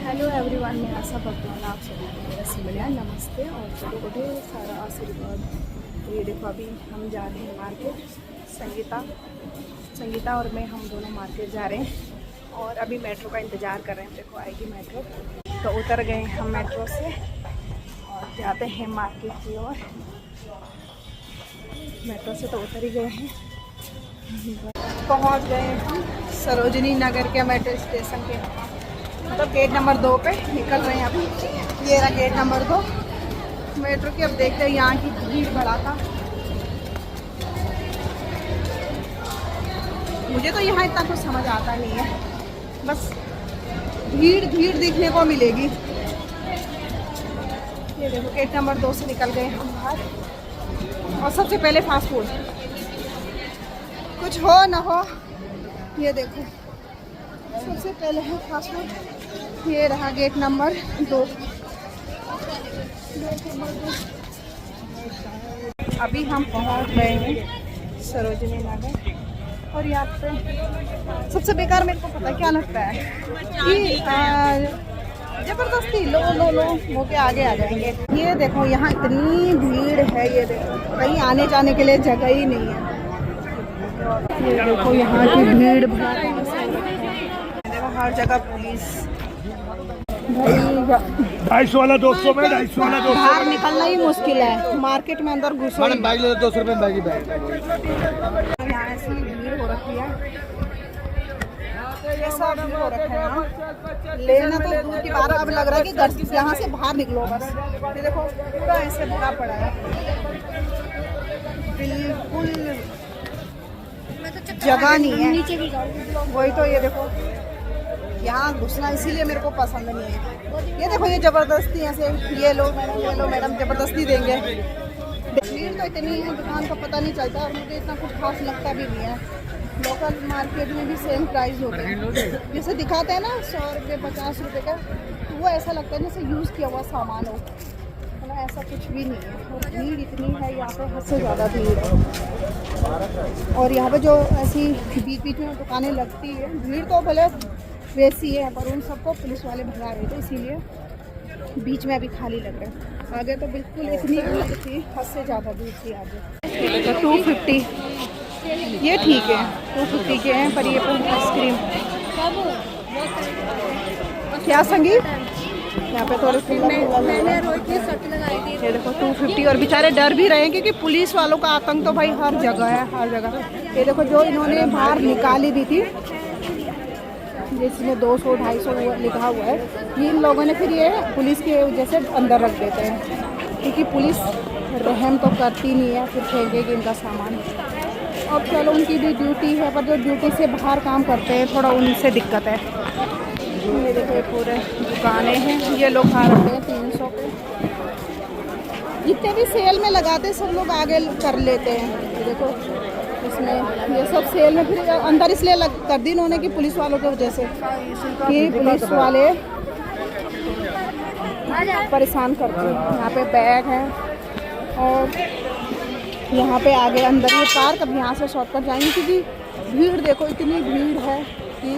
Hello everyone, मैं आशा करती हूँ आप सभी को मेरा सिमरिया नमस्ते और सभी को ढेर सारा आशीर्वाद। तो ये देखो अभी हम जा रहे हैं मार्केट। संगीता और मैं हम दोनों मार्केट जा रहे हैं और अभी मेट्रो का इंतज़ार कर रहे हैं। देखो आएगी मेट्रो, तो उतर गए हम मेट्रो से और जाते हैं मार्केट की ओर। मेट्रो से तो उतर ही गए हैं, पहुँच गए हम सरोजनी नगर के मेट्रो स्टेशन के, मतलब गेट नंबर 2 पे निकल रहे हैं अभी। ये रहा गेट नंबर 2 मेट्रो की। अब देखते हैं यहाँ की भीड़ भड़ा था। मुझे तो यहाँ इतना कुछ समझ आता नहीं है, बस भीड़ दिखने को मिलेगी। ये देखो गेट नंबर 2 से निकल गए हम बाहर। और सबसे पहले फास्ट फूड, कुछ हो ना हो, ये देखो सबसे पहले है फास्ट फूड। ये रहा गेट नंबर 2। अभी हम पहुंच गए हैं सरोजनी नगर और यहाँ पे सबसे बेकार मेरे को पता क्या लगता है कि जबरदस्ती लो वो के आगे आ जाएंगे। ये देखो यहाँ इतनी भीड़ है, ये देखो कहीं आने जाने के लिए जगह ही नहीं है। ये देखो यहाँ की भीड़ देखो, हर जगह पुलिस। 250 वाला 200 में, 250 वाला 200। बाहर निकलना ही मुश्किल है, मार्केट में अंदर घुसो। मैडम बैग ले 200 रुपए बैग ही बैग। यहाँ ऐसी भीड़ हो रखी है, ऐसा भीड़ हो रखा है यहाँ। लेना तो दूर की बात, अब लग रहा है कि घर यहाँ से बाहर निकलो बस। ये देखो पूरा ऐसे भरा पड़ा है, बिल्कुल जगह नहीं है। वही तो, ये देखो यहाँ घुसना इसीलिए मेरे को पसंद नहीं है। ये देखो ये ज़बरदस्ती ऐसे, ये लो मैडम ज़बरदस्ती देंगे। भीड़ तो इतनी है, दुकान का पता नहीं चलता और मुझे इतना कुछ खास लगता भी नहीं है। लोकल मार्केट में भी सेम प्राइस होते हैं, जैसे दिखाते हैं ना 100 रुपये 50 रुपये का, वो ऐसा लगता है जैसे यूज़ किया हुआ सामान हो, है ना। ऐसा कुछ भी नहीं है और भीड़ इतनी है यहाँ पे, हद से ज़्यादा भीड़ है। और यहाँ पे जो ऐसी बीच में दुकानें लगती है, भीड़ तो भले वैसी है पर उन सबको पुलिस वाले भगा रहे थे, इसीलिए बीच में अभी खाली लग रहा है। आगे तो बिल्कुल इतनी भीड़ थी, हद से ज़्यादा भीड़ थी आगे। तो 250 ये ठीक है, 250 के हैं, पर ये पर आइसक्रीम क्या संगीत यहाँ पे थोड़ी ये देखो 250। और बेचारे डर भी रहे हैं क्योंकि पुलिस वालों का आतंक तो भाई हर जगह है, हर जगह। ये देखो जो इन्होंने बाहर निकाली दी थी जिसमें 200 250 लिखा हुआ है, ये इन लोगों ने फिर ये पुलिस के वजह से अंदर रख देते हैं क्योंकि पुलिस रहम तो करती नहीं है, फिर फेंकेगी इनका सामान। अब चलो उनकी भी ड्यूटी है, पर जो ड्यूटी से बाहर काम करते हैं थोड़ा उनसे दिक्कत है। ये देखो पूरे दुकानें हैं, ये लोग खा रहे हैं 300 पे। जितने भी सेल में लगाते सब लोग आगे कर लेते हैं। ये देखो इसमें ये सब सेल में फिर अंदर इसलिए कर दी इन्होंने कि पुलिस वालों की वजह से, कि पुलिस वाले परेशान करते हैं। यहाँ पे बैग है और यहाँ पे आगे अंदर ये पार्क, अब यहाँ से शॉर्टकट जाएंगे क्योंकि भीड़ देखो इतनी भीड़ है कि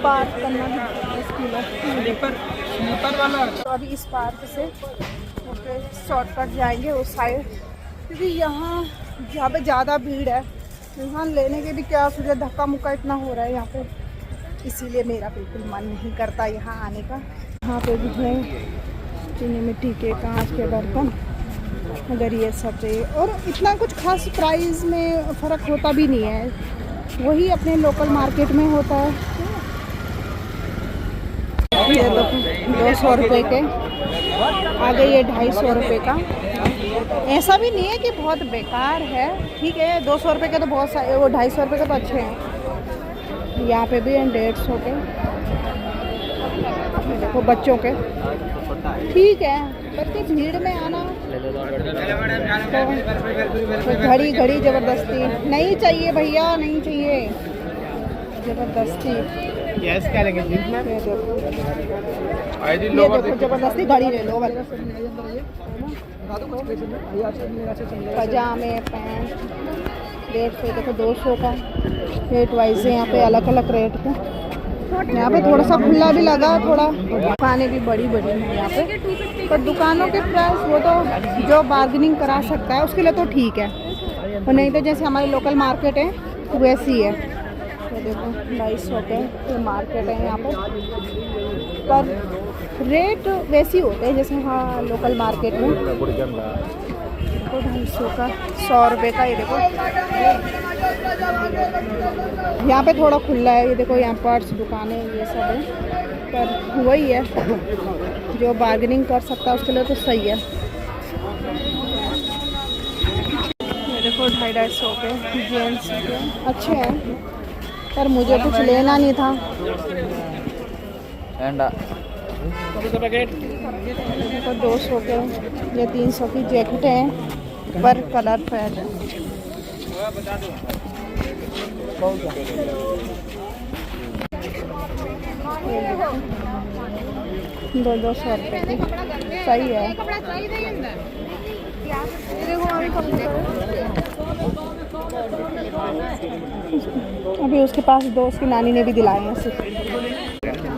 पार्क करना भी मुश्किल है। तो अभी इस पार्क से शॉर्टकट जाएंगे उस साइड, क्योंकि यहाँ पे ज़्यादा भीड़ है। इंसान लेने के भी क्या सोचे, धक्का मुक्का इतना हो रहा है यहाँ पे, इसीलिए मेरा बिल्कुल मन नहीं करता यहाँ आने का। यहाँ पे भी है चीनी मिट्टी के, कांच के बर्तन, मगर ये सब चाहिए। और इतना कुछ खास प्राइस में फ़र्क होता भी नहीं है, वही अपने लोकल मार्केट में होता है। ये 200 रुपये के, आगे ये 250 रुपये का। ऐसा भी नहीं है कि बहुत बेकार है, ठीक है। 200 रुपये के तो बहुत सारे, वो 250 रुपये के तो अच्छे हैं। यहाँ पे भी हैं 150 के, देखो बच्चों के, ठीक है। बच्चे भीड़ में आना तो घड़ी ज़बरदस्ती नहीं चाहिए भैया, नहीं चाहिए ज़बरदस्ती। ये देखो ज़बरदस्ती गाड़ी ले लो, पजामे पैंट 150, देखो 200 का रेट वाइज है यहाँ पे, अलग अलग रेट के। यहाँ पे थोड़ा सा खुला भी लगा, थोड़ा दुकानें भी बड़ी बड़ी हैं यहाँ पे, पर दुकानों के प्राइस वो तो जो बार्गेनिंग करा सकता है उसके लिए तो ठीक है, और नहीं तो जैसे हमारी लोकल मार्केट है वैसी है। ये देखो 250 के ये मार्केट है यहाँ पर रेट वैसी होते हैं जैसे हाँ लोकल मार्केट में। देखो 250 का, 100 रुपये का। ये देखो यहाँ पे थोड़ा खुला है, ये देखो यहाँ पर्स दुकानें ये सब है, पर वही है जो बार्गेनिंग कर सकता है उसके लिए तो सही है। ये देखो 250 के जेंट्स के अच्छे हैं, पर मुझे कुछ लेना नहीं था। देखो 200 के ये 300 की जैकेट है, पर कलर फेड है। 200 रुपये की सही है। अभी उसके पास दोस्त की नानी ने भी दिलाए हैं सिर्फ।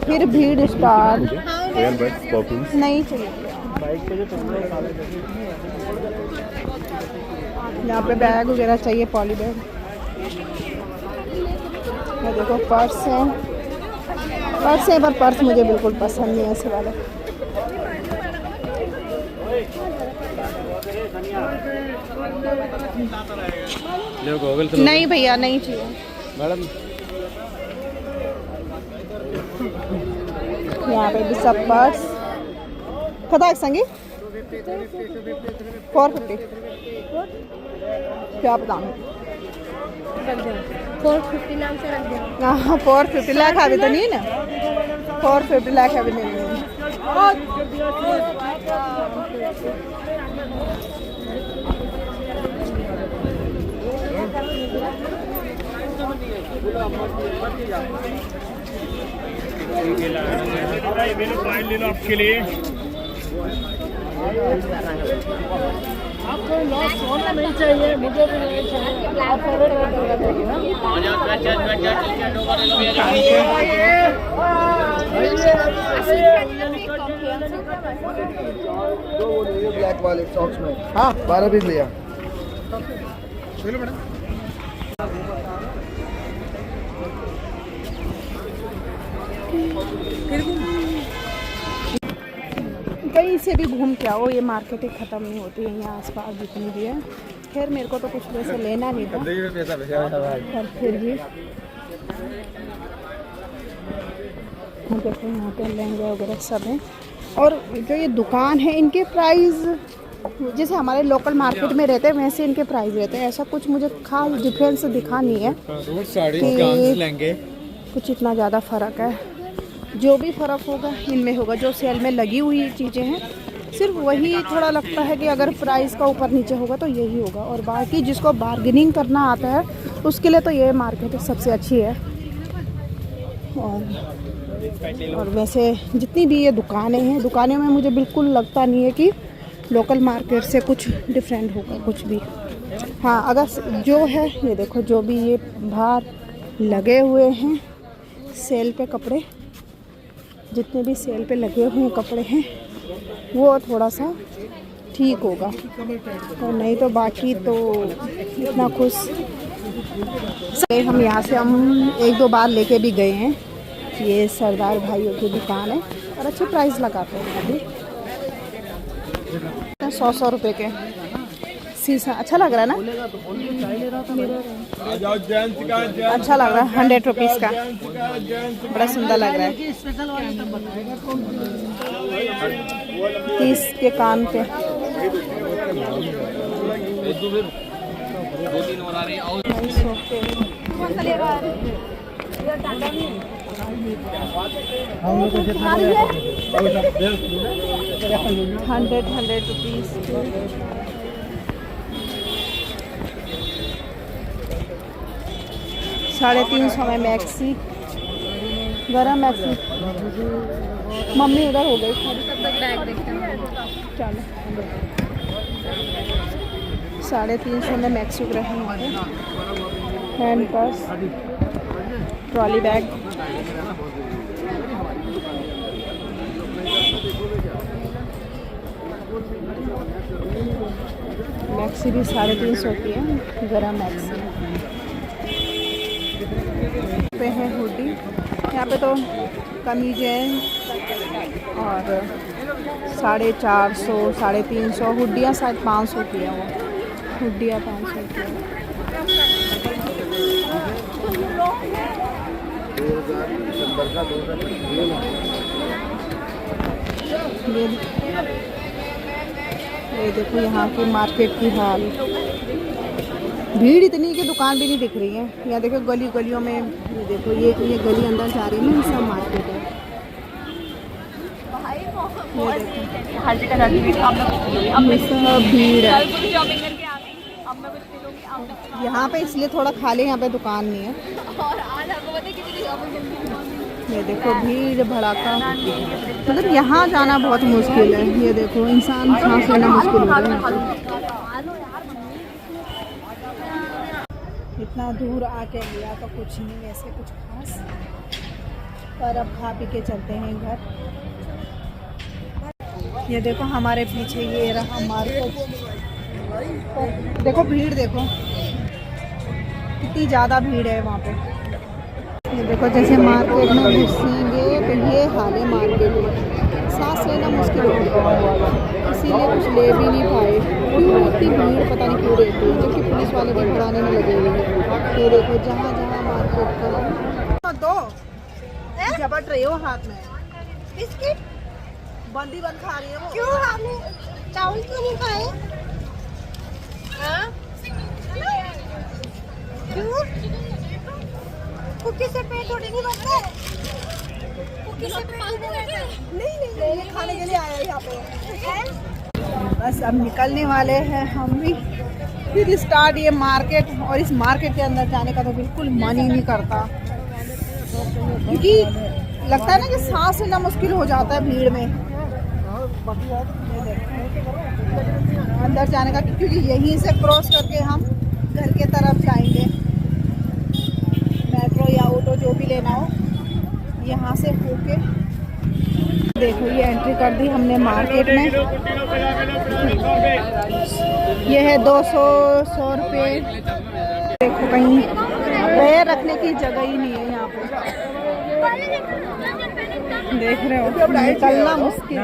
फिर भीड़ स्टार्ट नहीं चाहिए। यहाँ पे बैग वगैरह चाहिए, पॉली बैग। ये देखो पर्स है, पर पर्स मुझे बिल्कुल पसंद नहीं है ऐसे वाले। नहीं भैया नहीं चाहिए मैडम। यहाँ पे भी सब पर्स खता संगी 450 क्या पता 450 नाम से रख दिया। हाँ 450 लाख अभी तो नहीं ना, 450 लाख अभी नहीं। ले लो आपके लिए। आपको सोना नहीं चाहिए, मुझे भी नहीं चाहिए। ब्लैक वाले सॉक्स में हाँ 12 पीस लिया। कहीं से भी घूम के आओ, ये मार्केटें ख़त्म नहीं होती है यहाँ आसपास जितनी भी है। खैर मेरे को तो कुछ वैसे लेना नहीं था, पर फिर भी देखो यहाँ पे लहंगे वगैरह सब हैं। और जो ये दुकान है इनके प्राइस जैसे हमारे लोकल मार्केट में रहते हैं वैसे इनके प्राइस रहते हैं। ऐसा कुछ मुझे खास डिफरेंस दिखा नहीं है कि कुछ इतना ज़्यादा फ़र्क है। जो भी फ़र्क होगा इनमें होगा, जो सेल में लगी हुई चीज़ें हैं सिर्फ वही थोड़ा लगता है कि अगर प्राइस का ऊपर नीचे होगा तो यही होगा। और बाकी जिसको बार्गेनिंग करना आता है उसके लिए तो ये मार्केट सबसे अच्छी है। और वैसे जितनी भी ये दुकानें हैं, दुकानें में मुझे बिल्कुल लगता नहीं है कि लोकल मार्केट से कुछ डिफरेंट होगा कुछ भी। हाँ अगर जो है ये देखो जो भी ये बाहर लगे हुए हैं सेल पे कपड़े, जितने भी सेल पे लगे हुए कपड़े हैं वो थोड़ा सा ठीक होगा, और नहीं तो बाकी तो इतना कुछ। हम यहाँ से हम 1-2 बार लेके भी गए हैं। ये सरदार भाइयों की दुकान है और अच्छे प्राइस लगाते हैं। अभी 100 रुपये के शीशा अच्छा लग रहा है ना, अच्छा लग रहा है 100 रुपीज़ का, बड़ा सुंदर लग रहा है। 30 के कान पे 100 रुपीज़। $350 में मैक्सी, गरम मैक्सी। मम्मी उधर हो गई, चलो 350 में मैक्सी रहे। Hand purse, trolley bag, maxi भी 350 की है, गरम मैक्सी पे है हुडी। यहाँ पे तो कमीज है और 450, 350, हुडियाँ शायद 500 की है, वो हुडियाँ 500 की है। ये देखो यहाँ की मार्केट की हाल, भीड़ इतनी कि दुकान भी नहीं दिख रही है। यहाँ देखो गली गलियों में, ये देखो ये गली अंदर जा रही है ना, सब मार्केट है। ये सब भीड़ है यहाँ पे, इसलिए थोड़ा खाली यहाँ पे दुकान नहीं है। ये देखो भीड़ भड़ाका, मतलब यहाँ जाना बहुत मुश्किल है। ये देखो इंसान सांस लेना मुश्किल हो रहा है। इतना दूर आके लिया तो कुछ नहीं वैसे कुछ खास, पर अब खा पी के चलते हैं घर। ये देखो हमारे पीछे ये रहा मार्केट, देखो भीड़ देखो कितनी ज़्यादा भीड़ है वहाँ पे। ये देखो जैसे मार्केट में घुसेंगे तो ये हाल है मार्केट में, सांस लेना मुश्किल हो गया, इसीलिए कुछ ले भी नहीं पाए। क्यों इतनी भीड़ पता नहीं क्यों रहती है, जबकि पुलिस वाले भी भगाने में लगे हुए हैं। ये देखो जहाँ जहाँ मार्केट का दो झपट रही हो हाथ में बिस्किट, बंदी बंद खा रही है वो। क्यों आपने चावल क्यों नहीं खाए? क्यों? कुकी से पेट थोड़ी नहीं भरता है। कुकी से पेट नहीं, ये खाने के लिए आया है यहाँ पे। बस अब निकलने वाले हैं हम भी, फिर स्टार्ट ये मार्केट। और इस मार्केट के अंदर जाने का तो बिल्कुल मन ही नहीं करता, क्योंकि लगता है ना कि सांस लेना मुश्किल हो जाता है भीड़ में अंदर जाने का, क्योंकि यहीं से क्रॉस करके हम घर के तरफ जाएंगे। मेट्रो या ऑटो जो भी लेना हो, यहाँ से होके देखो ये एंट्री कर दी हमने मार्केट में। ये है 200 रुपये। देखो कहीं पैर रखने की जगह ही नहीं है यहाँ पे, देख रहे हो निकलना मुश्किल।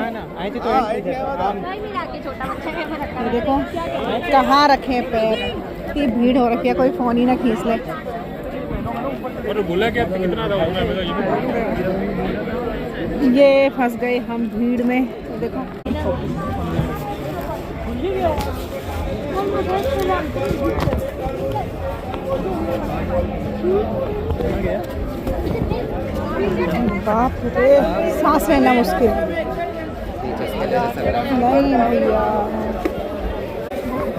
देखो कहाँ रखे पैर, इतनी भीड़ हो रखी है, कोई फ़ोन ही ना खींच ले। बोला कि आपने कितना ये फंस गए हम भीड़ में। देखो बाप रे, सांस लेना मुश्किल। नहीं भैया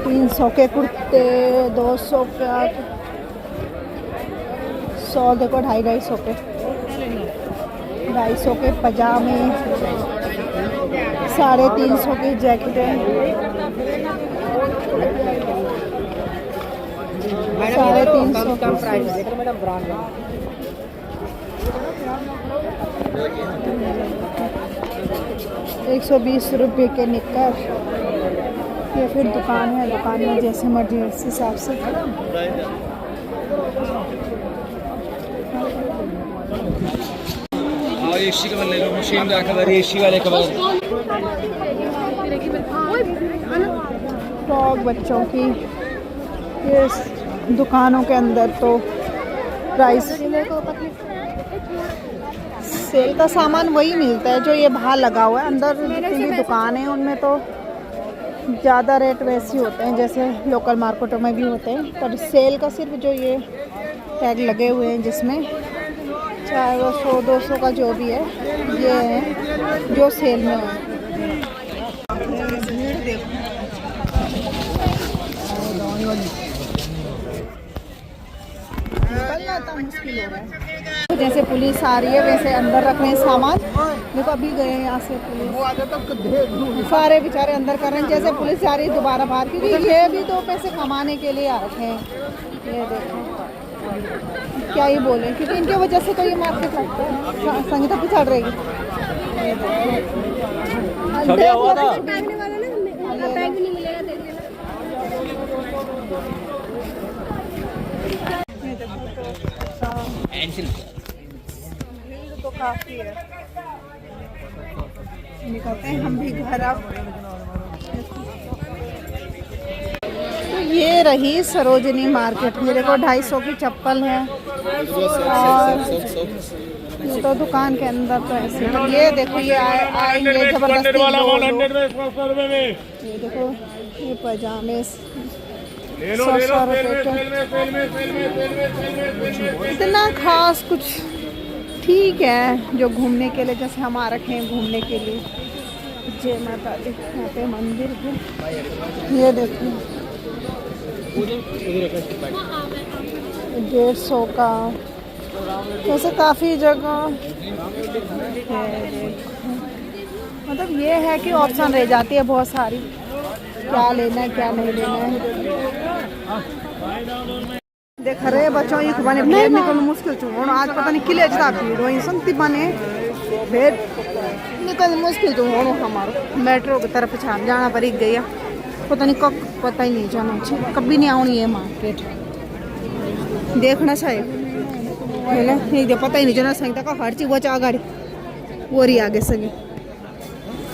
300 के कुर्ते, 200 का 100, देखो 250 के, 250 के पजामे, 350 की जैकेटें, 350 का प्राइस। 120 रुपये के निक्कर। ये फिर दुकान है, दुकान में जैसे मर्जी उस हिसाब से। एसी कवर ले लो, मशीन का कवर, एसी वाले कवर। फ्रॉक बच्चों की, ये दुकानों के अंदर तो प्राइस सेल का सामान वही मिलता है जो ये बाहर लगा हुआ है। अंदर जितनी दुकान है उनमें तो ज़्यादा रेट वैसे ही होते हैं जैसे लोकल मार्केटों में भी होते हैं, पर सेल का सिर्फ जो ये टैग लगे हुए हैं जिसमें चाहे वो 100-200 का जो भी है, ये है जो सेल में है। भीड़ देखो, निकलना इतना मुश्किल हो रहा है। तो जैसे पुलिस आ रही है वैसे अंदर रख रहे हैं सामान। देखो अभी गए यहाँ से पुलिस, सारे बेचारे अंदर कर रहे हैं। जैसे पुलिस जा रही है दोबारा बाहर, क्योंकि ये भी 2 पैसे कमाने के लिए आ रखे हैं। ये देखो क्या ही बोले, क्योंकि इनके वजह से तो ये मार्केट लगता है। संगीता भी चढ़ रहेगी। ये देखो तो भीड़ तो काफी है। निकलते हैं हम भी घर अब। तो ये रही सरोजनी मार्केट। मेरे को 250 की चप्पल है और ये तो दुकान के अंदर तो ऐसे। तो ये देखो ये आएंगे जबरदस्ती लोग। ये देखो ये पजामे 100 रुपये के। इतना खास कुछ ठीक है जो घूमने के लिए, जैसे हम आ रखे हैं घूमने के लिए। जय माता दी। यहाँ पे मंदिर है। ये देखो 150 का। वैसे काफ़ी जगह है। मतलब ये है कि ऑप्शन रह जाती है बहुत सारी, क्या लेना है क्या नहीं लेना है। देख रहे बच्चों ये बने भेड़ निकलना मुश्किल चुन आज पता नहीं किले जता भीड़ वहीं संति बने भेड़ निकल मुश्किल जो हो हमारा। मेट्रो की तरफ जाना पड़ी गया, पता नहीं कब, पता ही नहीं जाना चाहिए, कभी नहीं आनी है मार्केट देखना चाहिए है ना। ये पता ही नहीं जाना संगीता का हर चीज बचा गाड़ी वो रही आगे सगे।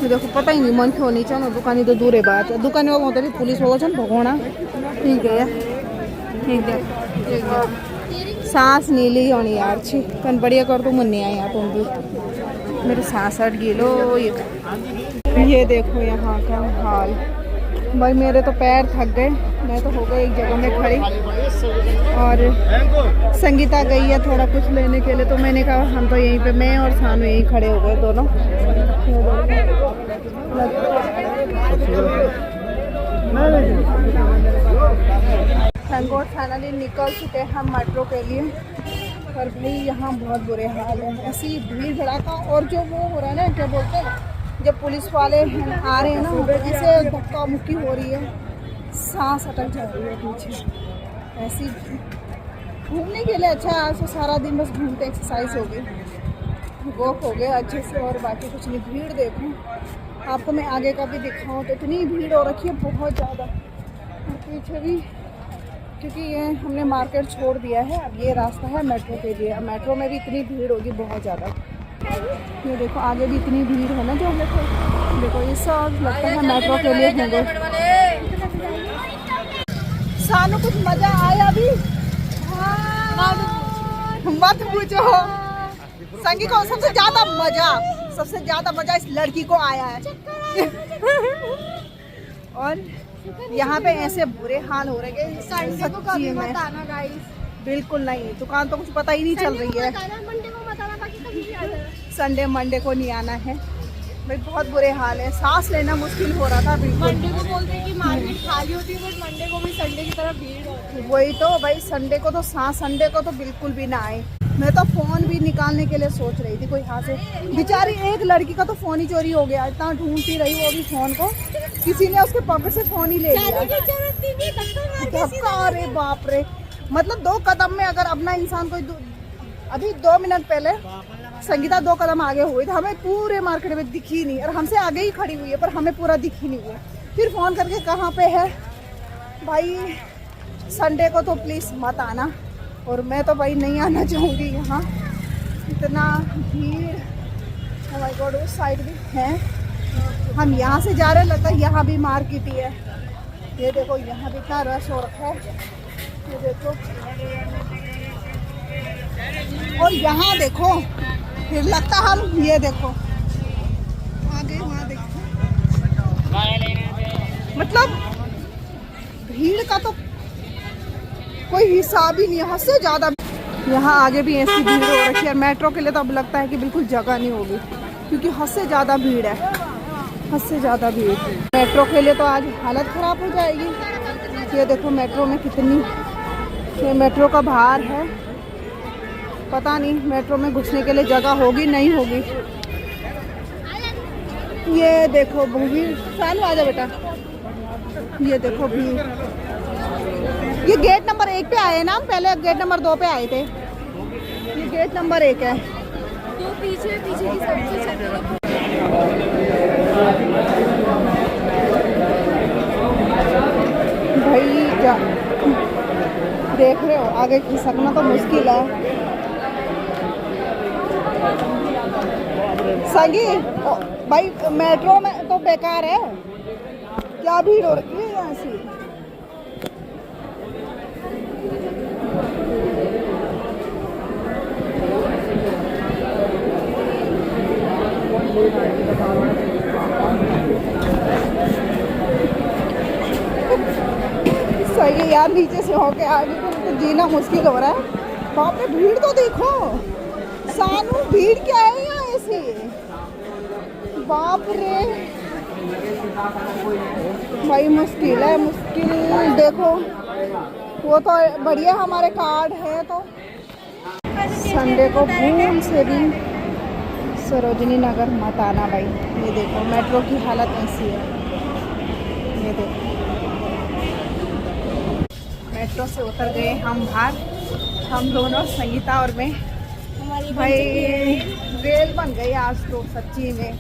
देखो पता ही नहीं मन क्यों नहीं चाहो दुकानी तो दूर है बात है। दुकान वो भी पुलिस हो भगोना ठीक है ठीक है। सांस नीली होनी यार छी कन बढ़िया कर तो मन नहीं आया तुम भी मेरे सांस हट गई लो। ये देखो यहाँ का हाल भाई, मेरे तो पैर थक गए। मैं तो हो गई एक जगह में खड़ी और संगीता गई है थोड़ा कुछ लेने के लिए, तो मैंने कहा हम तो यहीं पे, मैं और सानू यहीं खड़े हो गए दोनों। थैंक गॉड फाइनली निकल चुके हम मेट्रो के लिए। पर भाई यहाँ बहुत बुरे हाल है, ऐसी भीड़ भड़ाका। और जो वो हो रहा है ना क्या बोलते हैं जब पुलिस वाले आ रहे हैं ना ऐसे धक्का मुक्की हो रही है, सांस अटक जा रही है पीछे। ऐसी घूमने के लिए अच्छा है, आज तो सारा दिन बस घूमते एक्सरसाइज हो गई, वॉक हो गया अच्छे से और बाकी कुछ नहीं। भीड़ देखो आपको मैं आगे का भी दिखाऊँ तो इतनी भीड़ हो रखी है बहुत ज़्यादा। और पीछे भी क्योंकि ये हमने मार्केट छोड़ दिया है, अब ये रास्ता है मेट्रो के लिए। अब मेट्रो में भी इतनी भीड़ होगी बहुत ज़्यादा। ये देखो आगे भी इतनी भीड़ है ना जो हम लोग देखो ये सब लगता है मेट्रो के लिए होंगे। सानू कुछ मजा आया अभी मत पूछो। संगी को सबसे ज्यादा मजा इस लड़की को आया है। और यहाँ पे ऐसे बुरे हाल हो रहे हैं सच्ची में। बिल्कुल नहीं, दुकान तो कुछ पता ही नहीं चल रही है। संडे मंडे को नहीं आना है भाई, बहुत बुरे हाल है। सांस लेना मुश्किल हो रहा था बिल्कुल। मंडे को बोलते हैं कि मार्केट खाली होती है, बट मंडे को भी संडे की तरह भीड़ होती है। वही तो भाई, संडे को तो संडे को तो बिल्कुल भी ना आए। मैं तो फोन भी निकालने के लिए सोच रही थी, कोई हाथ से बेचारी एक लड़की का तो फोन ही चोरी हो गया। इतना ढूंढती रही वो भी फोन को, किसी ने उसके पॉकेट से फोन ही ले लिया। धक्का, अरे बाप रे। मतलब 2 कदम में अगर अपना इंसान कोई अभी 2 मिनट पहले संगीता 2 कदम आगे हुई तो हमें पूरे मार्केट में दिखी नहीं, और हमसे आगे ही खड़ी हुई है पर हमें पूरा दिखी नहीं हुआ। फिर फोन करके कहाँ पे है भाई, संडे को तो प्लीज मत आना। और मैं तो भाई नहीं आना चाहूँगी यहाँ, इतना भीड़। ओह माय गॉड, उस साइड भी है। हम यहाँ से जा रहे हैं, लगता है यहाँ भी मार्केट ही है। ये देखो यहाँ भी इतना रश हो रखा है, ये देखो। और यहाँ देखो फिर लगता हम, ये देखो आगे वहाँ देखो, मतलब भीड़ का तो कोई हिसाब ही नहीं है, हद से ज़्यादा। यहाँ आगे भी ऐसी भीड़ हो रखी है। मेट्रो के लिए तो अब लगता है कि बिल्कुल जगह नहीं होगी, क्योंकि हद से ज़्यादा भीड़ है, हद से ज़्यादा भीड़। मेट्रो के लिए तो आज हालत ख़राब हो जाएगी। ये देखो मेट्रो में कितनी, ये मेट्रो का बाहर है, पता नहीं मेट्रो में घुसने के लिए जगह होगी नहीं होगी। ये देखो भीड़, सानू आजा बेटा। ये देखो भीड़। ये गेट नंबर 1 पे आए ना, पहले गेट नंबर 2 पे आए थे। ये गेट नंबर 1 है। तो पीछे की साइड से भाई आगे खिसकना तो मुश्किल है। संगी भाई मेट्रो में तो बेकार है, क्या भीड़ हो रही है यहाँ से। सही है यार, नीचे से होके आगे तो जीना मुश्किल हो रहा है। बाप रे भीड़ तो देखो सानू, भीड़ क्या है यहाँ ऐसे, बाप रे भाई मुश्किल है, मुश्किल। देखो वो तो बढ़िया हमारे कार्ड है, तो संडे को भूल से भी सरोजनी नगर मत आना भाई। ये देखो मेट्रो की हालत ऐसी है, ये देखो मेट्रो से उतर गए हम बाहर, हम दोनों संगीता और मैं। भाई रेल बन गई आज तो सच्ची में,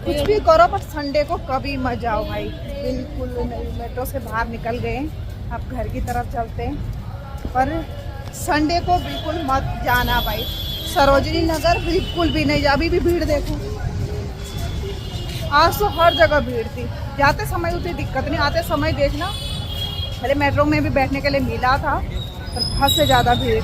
कुछ भी करो पर संडे को कभी मत जाओ भाई, बिल्कुल नहीं। मेट्रो से बाहर निकल गए, अब घर की तरफ चलते हैं, पर संडे को बिल्कुल मत जाना भाई। सरोजनी नगर बिल्कुल भी नहीं, अभी भी भीड़ देखो, आज तो हर जगह भीड़ थी। जाते समय उतनी दिक्कत नहीं, आते समय देखना, पहले मेट्रो में भी बैठने के लिए मिला था, पर बहुत से ज़्यादा भीड़।